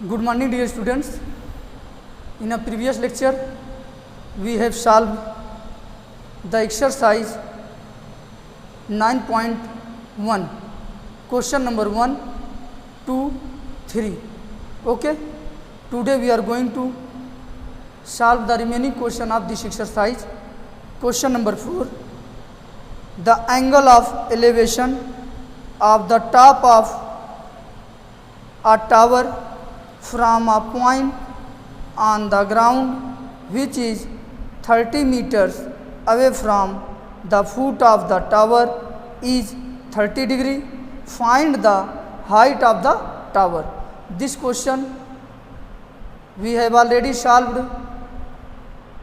Good morning, dear students. In a previous lecture, we have solved the exercise 9.1, question number 1, 2, 3. Okay. Today we are going to solve the remaining question of this exercise. Question number 4. The angle of elevation of the top of a tower from a point on the ground which is 30 meters away from the foot of the tower is 30 degree. Find the height of the tower. This question we have already solved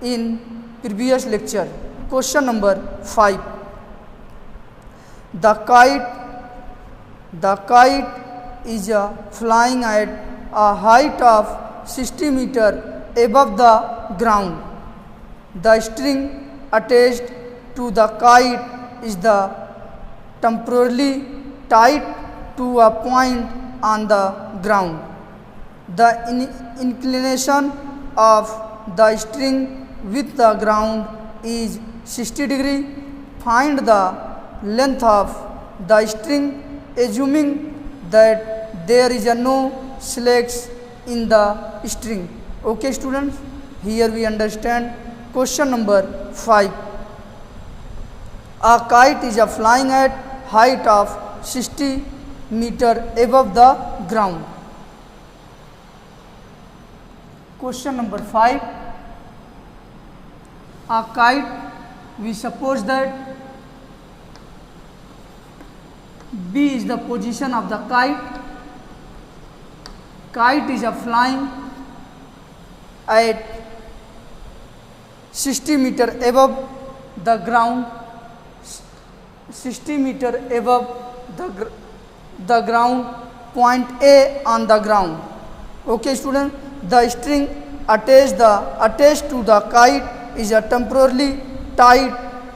in previous lecture. Question number 5. The kite is flying at a height of 60 meters above the ground. The string attached to the kite is temporarily tied to a point on the ground. The inclination of the string with the ground is 60 degree. Find the length of the string assuming that there is no slacks in the string. Okay students, here we understand question number 5. A kite is flying at height of 60 meters above the ground. Question number 5. A kite, we suppose that B is the position of the kite. Kite is flying at 60 meters above the ground. 60 meters above the ground, point A on the ground. Okay student, the string attached to the kite is temporarily tied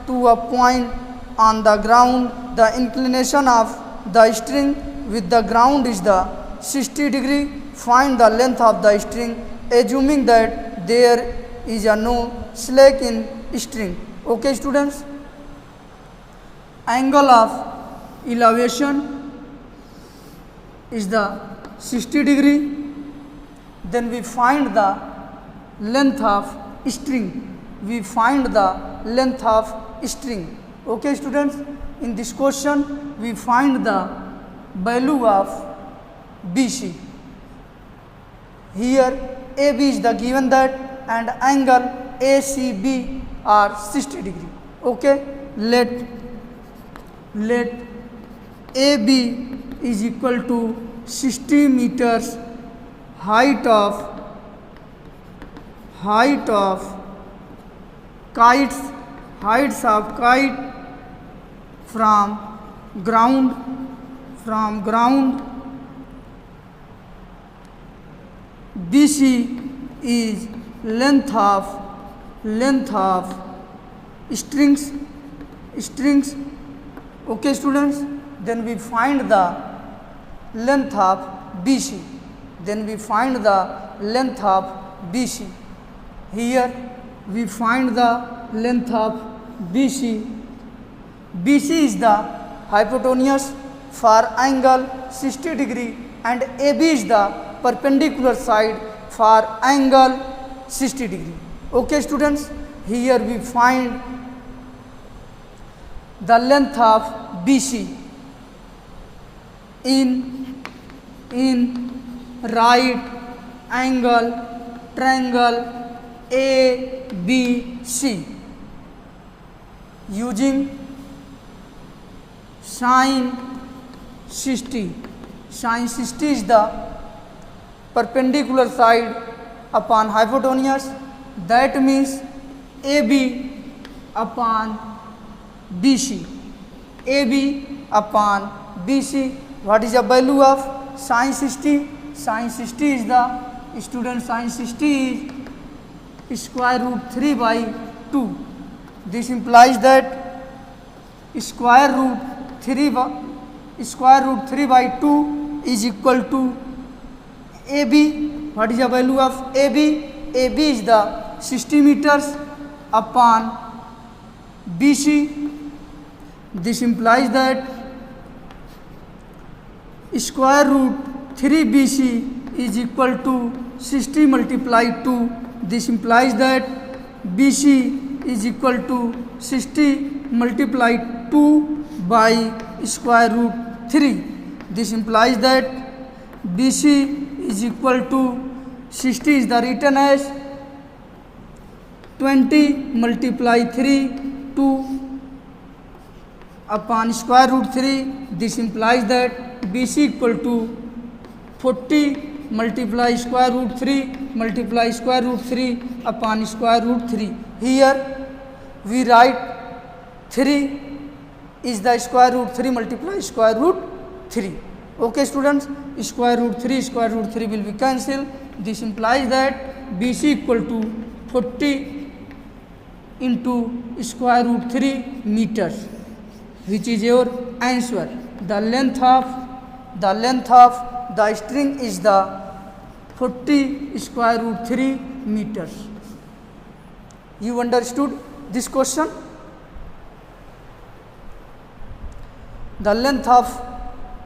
to a point on the ground. The inclination of the string with the ground is the 60 degree. Find the length of the string assuming that there is no slack in string. Okay students, angle of elevation is the 60 degree. Then we find the length of string. Okay students, in this question we find the value of BC. Here AB is the given that and angle ACB are 60 degree. Okay, let AB is equal to 60 meters height of heights of kite from ground. BC is length of strings. Okay students, then we find the length of BC. Here we find the length of BC. BC is the hypotenuse for angle 60 degree and AB is the perpendicular side for angle 60 degree. Okay students, here we find the length of BC in right angle triangle ABC using sin 60. Sin 60 is the perpendicular side upon hypotenuse. That means AB upon BC. What is the value of sin 60? Sin 60 is the student sin 60 is square root 3 by 2. This implies that square root 3 by 2 is equal to AB What is the value of AB? AB is the 60 meters upon BC. This implies that square root 3BC is equal to 60 multiplied 2. This implies that BC is equal to 60 multiplied 2 by square root 3. This implies that BC is equal to 60 is the written as 20 multiply 3 2 upon square root 3. This implies that BC equal to 40 multiply square root 3 multiply square root 3 upon square root 3. Here we write 3 is the square root 3 multiply square root 3. Okay students, square root 3 will be cancelled. This implies that BC equal to 40 into square root 3 meters, which is your answer. The length of the string is the 40 square root 3 meters. You understood this question? The length of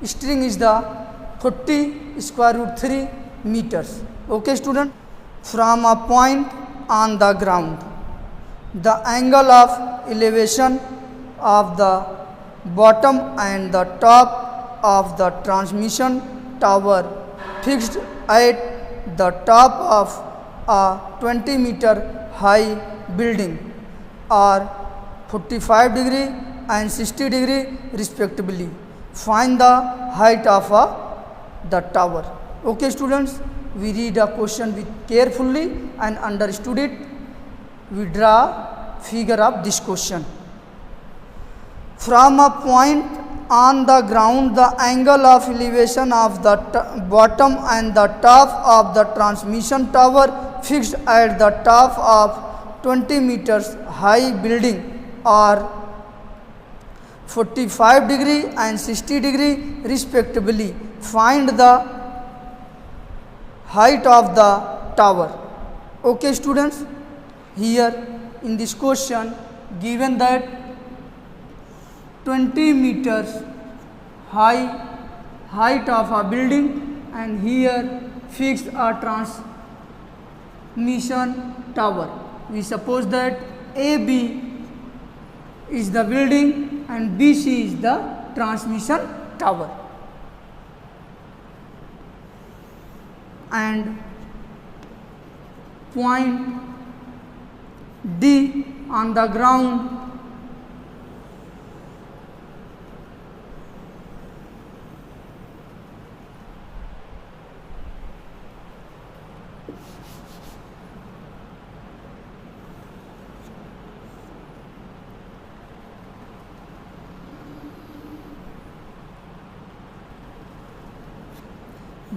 string is the 40 square root 3 meters. Okay student? From a point on the ground, the angle of elevation of the bottom and the top of the transmission tower fixed at the top of a 20-meter high building are 45 degree and 60 degree respectively. Find the height of the tower. Okay students, we read a question with carefully and understood it. We draw figure of this question. From a point on the ground, the angle of elevation of the bottom and the top of the transmission tower fixed at the top of 20 meters high building are 45 degree and 60 degree respectively. Find the height of the tower. Okay students, here in this question given that 20 meters height of a building, and here fixed a transmission tower. We suppose that AB is the building and BC is the transmission tower, and point D on the ground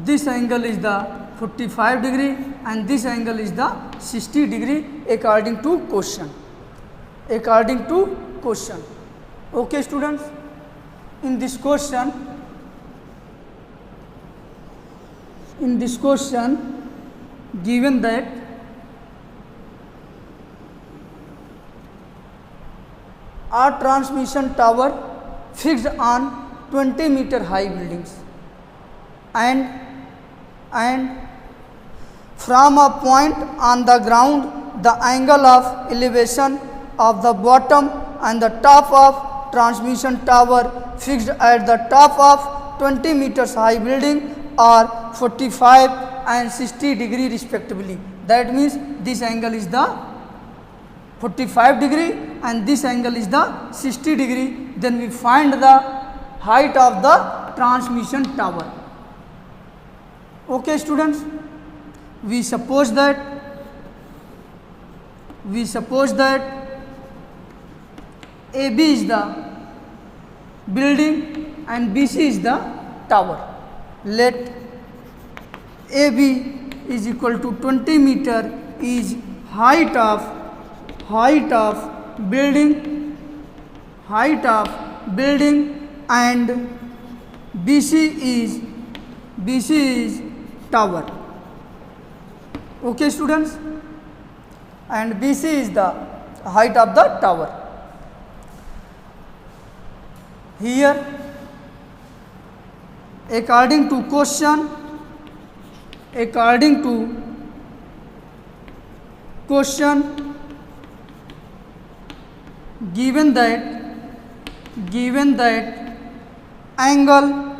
this angle is the 45 degree and this angle is the 60 degree according to question. Okay students, in this question given that a transmission tower fixed on 20-meter high buildings, and from a point on the ground, the angle of elevation of the bottom and the top of transmission tower fixed at the top of 20 meters high building are 45 and 60 degree respectively. That means this angle is the 45 degree and this angle is the 60 degree. Then we find the height of the transmission tower. Okay students, we suppose that AB is the building and BC is the tower. Let AB is equal to 20 meter is height of building and BC is tower. Okay students, and BC is the height of the tower. Here, according to question, given that angle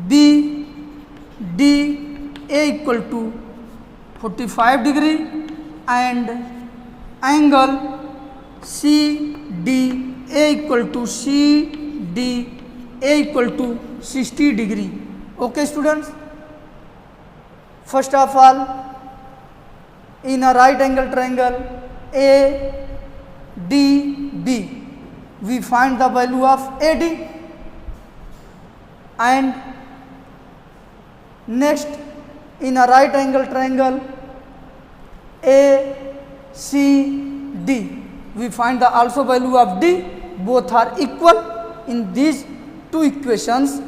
BDA equal to 45 degree and angle CDA equal to 60 degree. Okay students, first of all, in a right angle triangle ADB, we find the value of AD, and next in a right angle triangle ACD, we find the also value of D. Both are equal. In these two equations,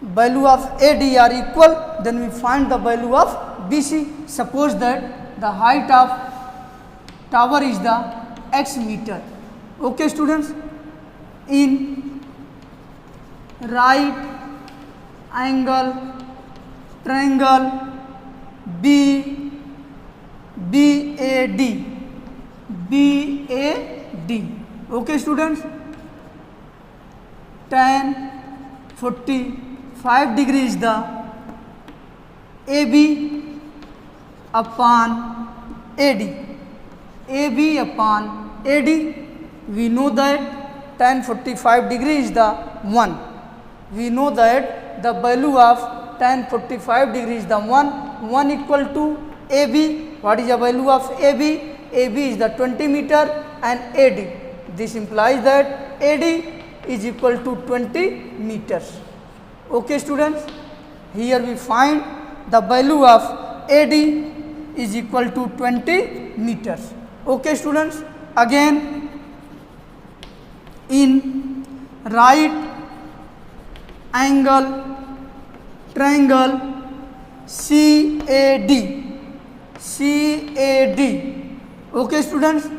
value of AD are equal, then we find the value of BC. Suppose that the height of tower is the x meter. Okay students, in right angle triangle BAD. Okay students, tan 45 degree is the AB upon AD. We know that tan 45 degree is the 1. We know that the value of tan 45 degree is the 1 equal to AB. What is the value of AB? AB is the 20 meter and AD. This implies that AD is equal to 20 meters. Okay students, here we find the value of AD is equal to 20 meters. Okay students, again in right angle triangle CAD. Okay students,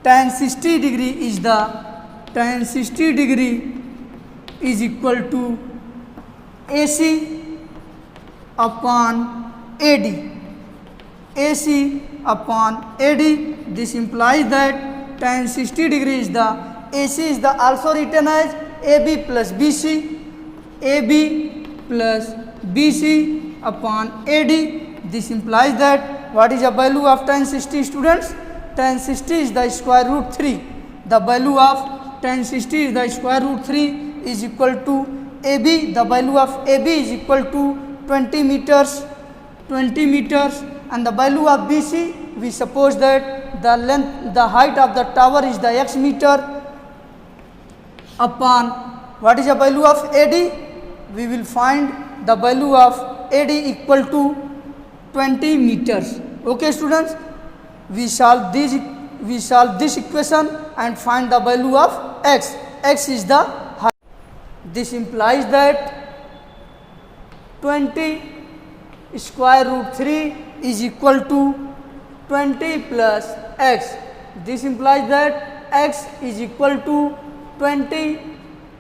tan 60 degree is equal to AC upon AD. This implies that tan 60 degree is the AC is the also written as AB plus BC upon AD. This implies that what is the value of tan 60 students? Tan 60 is the square root 3. The value of tan 60 is the square root 3 is equal to AB. The value of AB is equal to 20 meters, and the value of BC, we suppose that the height of the tower is the x meter upon what is the value of AD? We will find the value of AD equal to 20 meters. Okay students, we solve this equation and find the value of x. X is the height. This implies that 20 square root 3 is equal to 20 plus x. This implies that x is equal to 20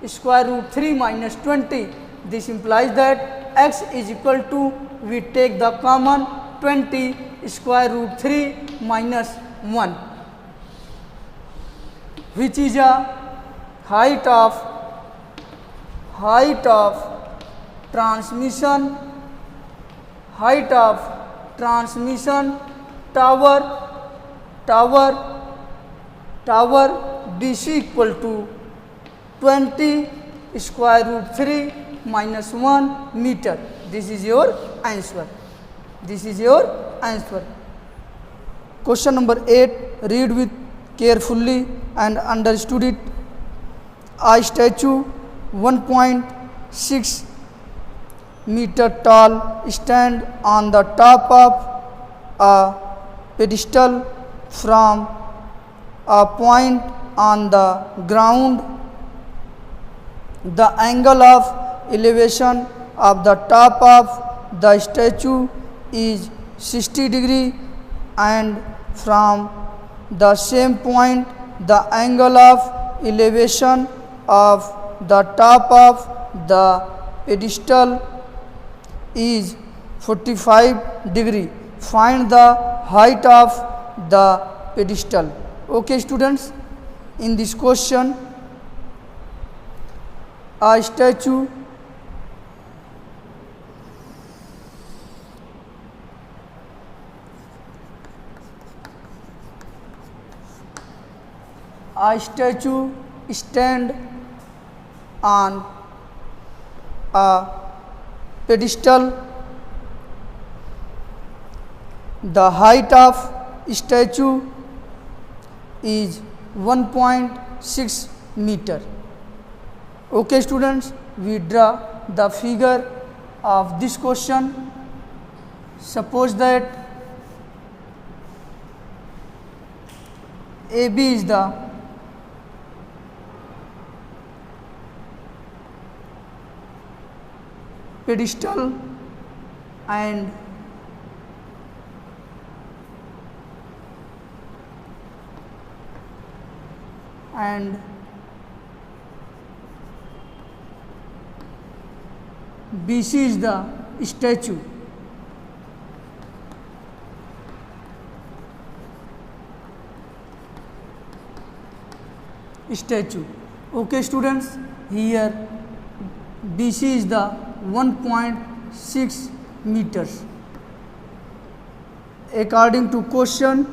square root 3 minus 20. This implies that x is equal to, we take the common 20 square root 3 minus 1, which is a height of transmission tower BC equal to 20 square root 3 minus 1 meter. This is your answer. Question number 8, read with carefully and understood it. A statue 1.6 meter tall stand on the top of a pedestal from a point on the ground. The angle of elevation of the top of the statue is 60 degree, and from the same point the angle of elevation of the top of the pedestal is 45 degree. Find the height of the pedestal. Okay students, in this question a statue stand on a pedestal. The height of statue is 1.6 meter. Okay students, we draw the figure of this question. Suppose that AB is the pedestal and BC is the statue. Okay students, here BC is the 1.6 meters. According to question,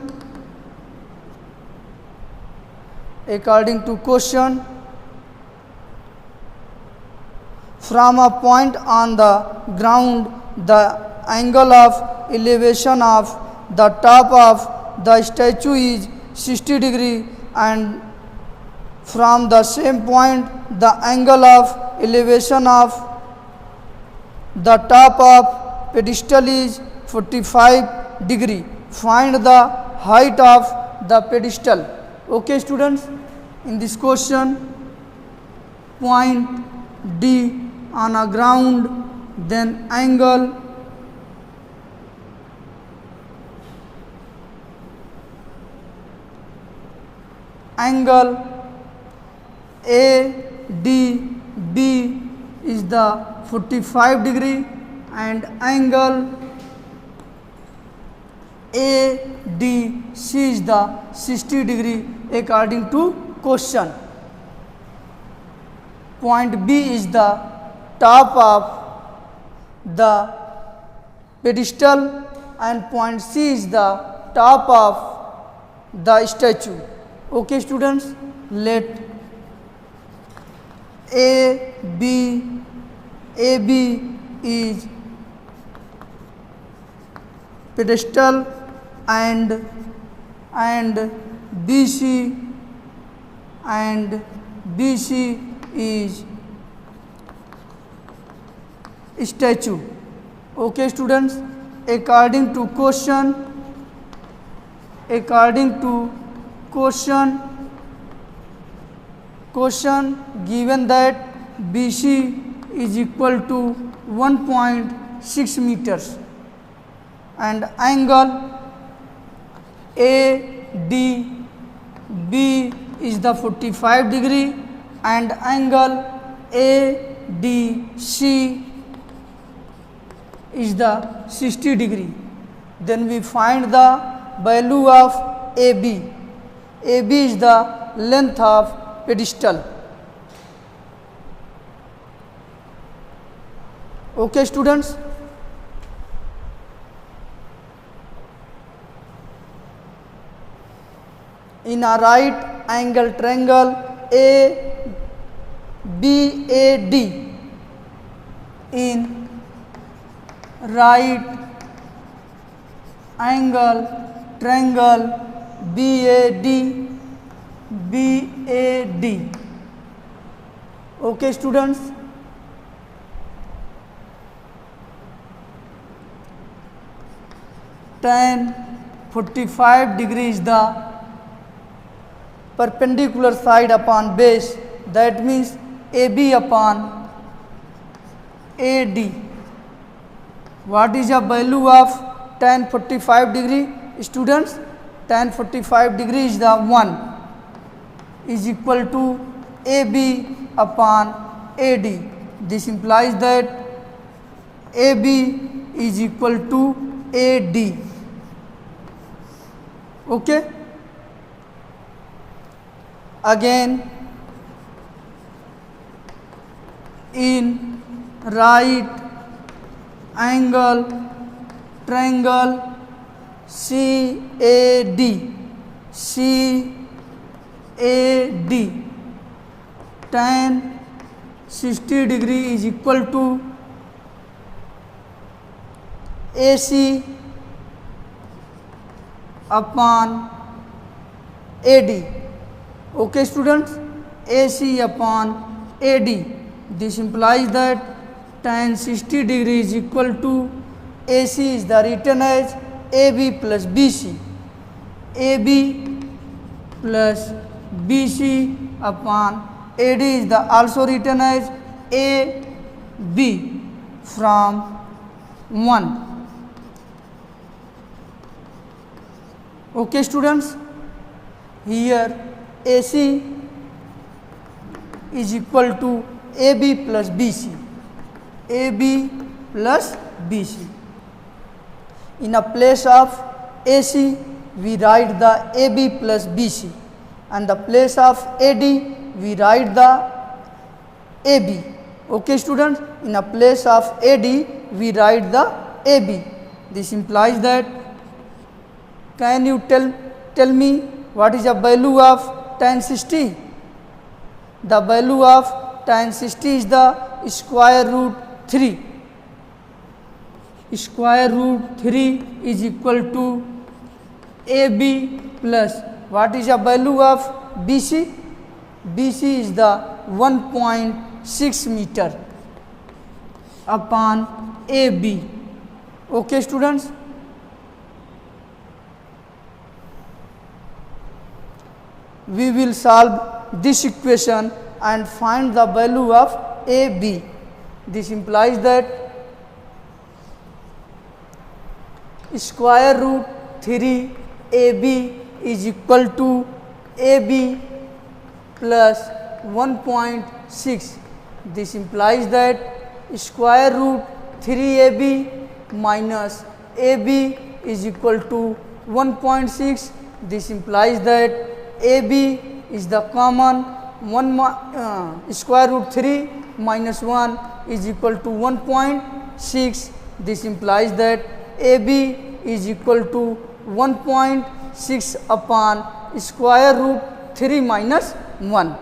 from a point on the ground, the angle of elevation of the top of the statue is 60 degree, and from the same point the angle of elevation of the top of pedestal is 45 degree. Find the height of the pedestal. Okay students, in this question point D on a ground, then angle ADB is the 45 degree and angle ADC is the 60 degree according to question. Point B is the top of the pedestal and point C is the top of the statue. Okay students, let AB is pedestal and BC is statue. Okay students, according to question given that BC is equal to 1.6 meters and angle ADB is the 45 degree and angle ADC is the 60 degree, then we find the value of AB. AB is the length of pedestal. Okay students, in a right angle triangle ABAD, in right angle triangle BAD. Okay students, tan 45 degree is the perpendicular side upon base, that means AB upon AD. What is the value of tan 45 degree? Students, tan 45 degree is the 1 is equal to AB upon AD. This implies that AB is equal to AD. Okay. Again, in right angle triangle CAD, tan 60 degree is equal to AC upon AD. Okay students, AC upon AD. This implies that tan 60 degree is equal to AC is the written as AB plus BC. AB plus BC upon AD is the also written as AB from 1. Okay students, here AC is equal to AB plus BC. AB plus BC. In a place of AC, we write the AB plus BC, and the place of AD, we write the AB. Okay students, in a place of AD, we write the AB. This implies that, can you tell me what is the value of tan 60? The value of tan 60 is the square root 3. Square root 3 is equal to AB plus, what is the value of BC? BC is the 1.6 meter upon AB. Okay students. We will solve this equation and find the value of AB. This implies that square root 3 AB is equal to AB plus 1.6. This implies that square root 3 AB minus AB is equal to 1.6. This implies that AB is the common square root 3 minus 1 is equal to 1.6. This implies that AB is equal to 1.6 upon square root 3 minus 1.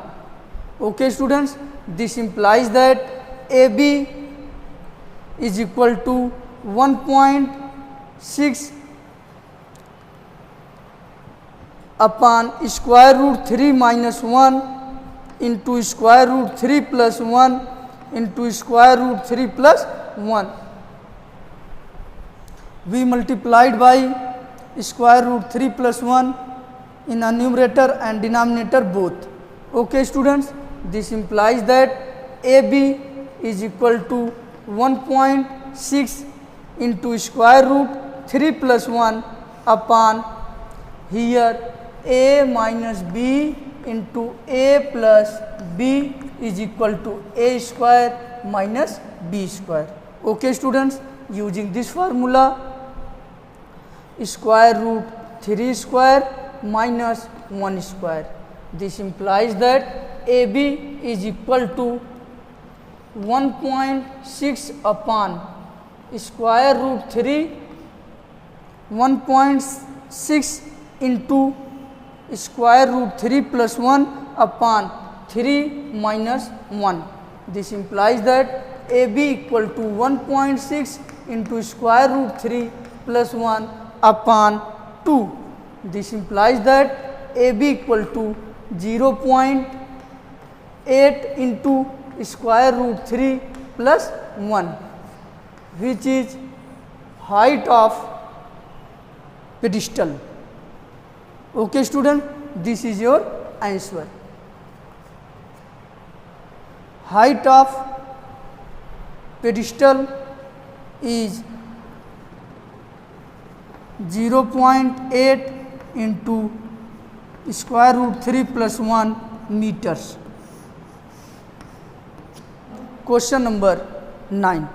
Okay students, this implies that AB is equal to 1.6 upon square root 3 minus 1 into square root 3 plus 1 into square root 3 plus 1. We multiplied by square root 3 plus 1 in a numerator and denominator both. Okay students, this implies that AB is equal to 1.6 into square root 3 plus 1 upon here A minus B into A plus B is equal to A square minus B square. Okay students, using this formula, square root 3 square minus 1 square. This implies that AB is equal to 1.6 upon square root 3, 1.6 into square root 3 plus 1 upon 3 minus 1. This implies that AB equal to 1.6 into square root 3 plus 1 upon 2. This implies that AB equal to 0.8 into square root 3 plus 1, which is height of pedestal. Okay student, this is your answer. Height of pedestal is 0.8 into square root 3 plus 1 meters. Question number 9.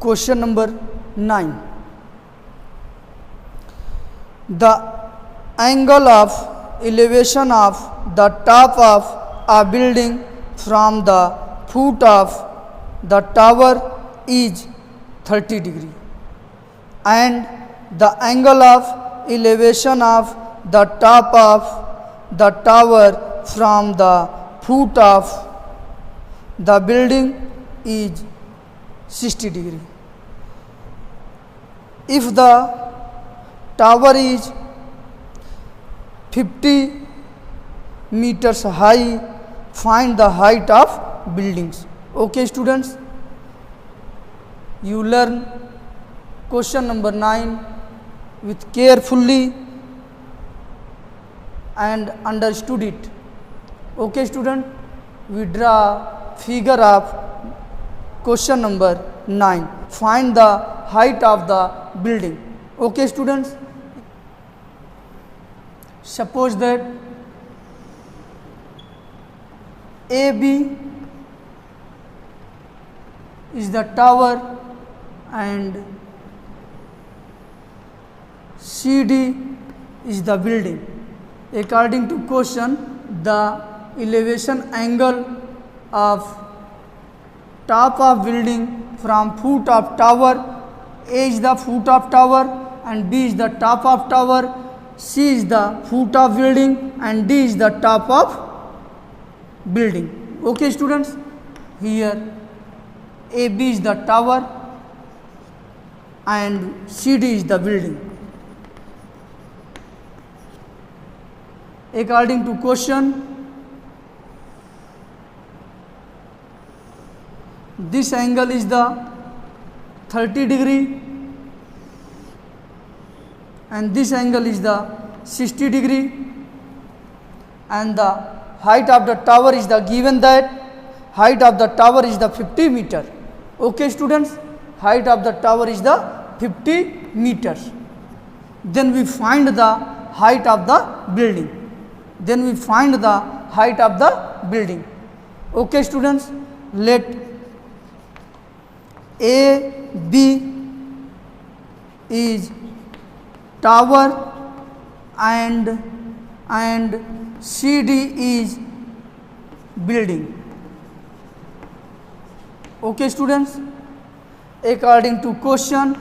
Question number 9. The angle of elevation of the top of a building from the foot of the tower is 30 degree, and the angle of elevation of the top of the tower from the foot of the building is 60 degree. If the tower is 50 meters high, find the height of buildings. Okay students, you learn question number 9 with carefully and understood it. Okay student, we draw figure of question number 9. Find the height of the building. Okay students, suppose that AB is the tower and CD is the building. According to question, the elevation angle of top of building from foot of tower, A is the foot of tower and B is the top of tower, C is the foot of building and D is the top of building. Okay students, here AB is the tower and CD is the building. According to question, this angle is the 30 degree and this angle is the 60 degree, and the height of the tower is the given that height of the tower is the 50 meter. Okay students, height of the tower is the 50 meters. Then we find the height of the building. Then we find the height of the building. Okay students, let AB is tower and CD is building. Okay students, according to question,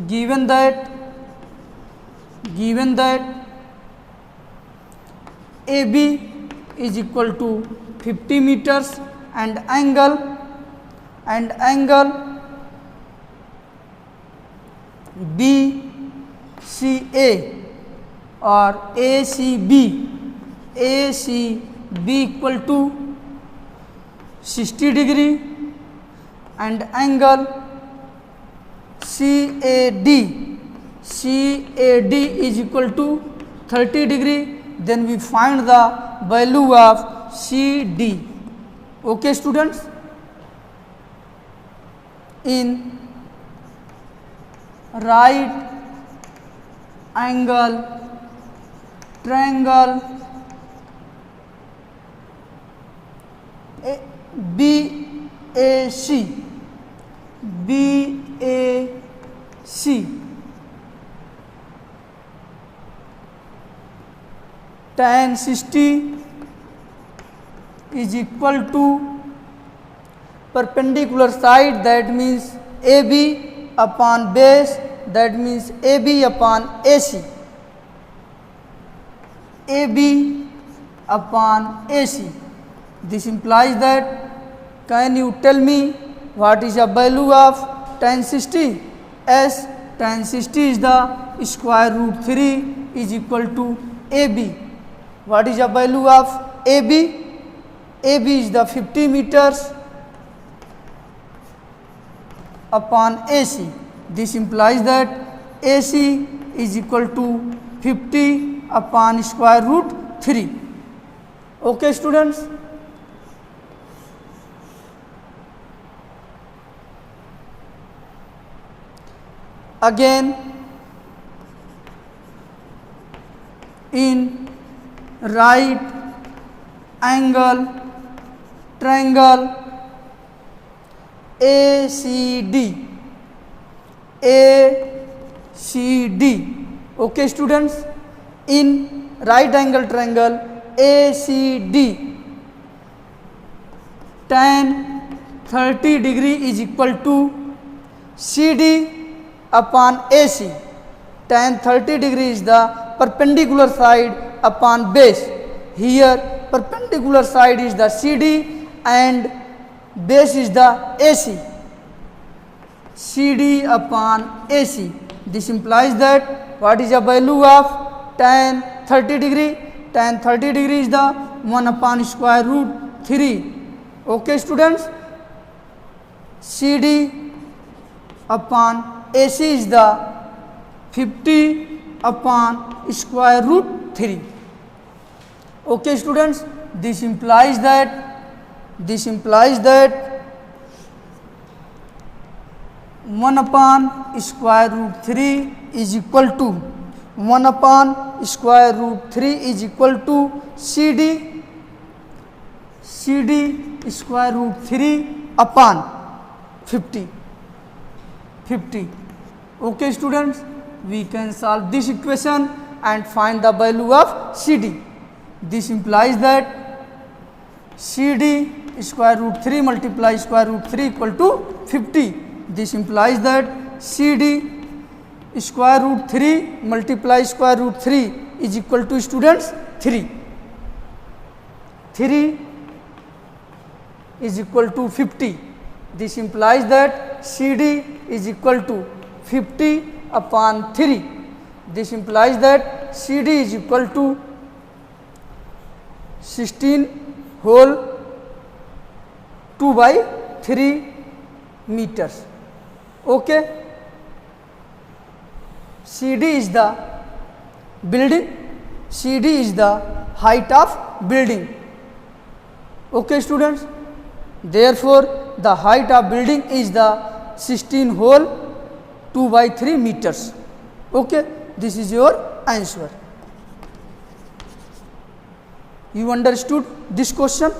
given that AB is equal to 50 meters and angle BCA or ACB equal to 60 degree and angle CAD is equal to 30 degree, then we find the value of CD. Okay students, in right angle triangle BAC tan 60 is equal to perpendicular side, that means AB upon base, that means AB upon AC. AB upon AC. This implies that, can you tell me what is the value of tan 60? As tan 60 is the square root 3 is equal to AB. What is the value of AB? AB is the 50 meters upon AC. This implies that AC is equal to 50 upon square root 3. Okay, students? Again, in right angle triangle ACD. Okay, students? In right angle triangle ACD, tan 30 degree is equal to CD upon AC. Tan 30 degree is the perpendicular side upon base. Here perpendicular side is the CD and base is the AC. CD upon AC. This implies that, what is the value of tan 30 degree? Tan 30 degree is the 1 upon square root 3. Okay, students? CD upon AC is the 50 upon square root 3. Okay, students? This implies that 1 upon square root 3 is equal to 1 upon square root 3 is equal to CD square root 3 upon 50. Okay, students? We can solve this equation and find the value of CD. This implies that CD square root 3 multiply square root 3 equal to 50. This implies that CD square root 3 multiply square root 3 is equal to, students, 3. 3 is equal to 50. This implies that CD is equal to 50 upon 3. This implies that CD is equal to 16 whole 2 by 3 meters. Okay. CD is the building. CD is the height of building. Okay, students. Therefore, the height of building is the 16 whole 2 by 3 meters. Okay. This is your answer. You understood this question?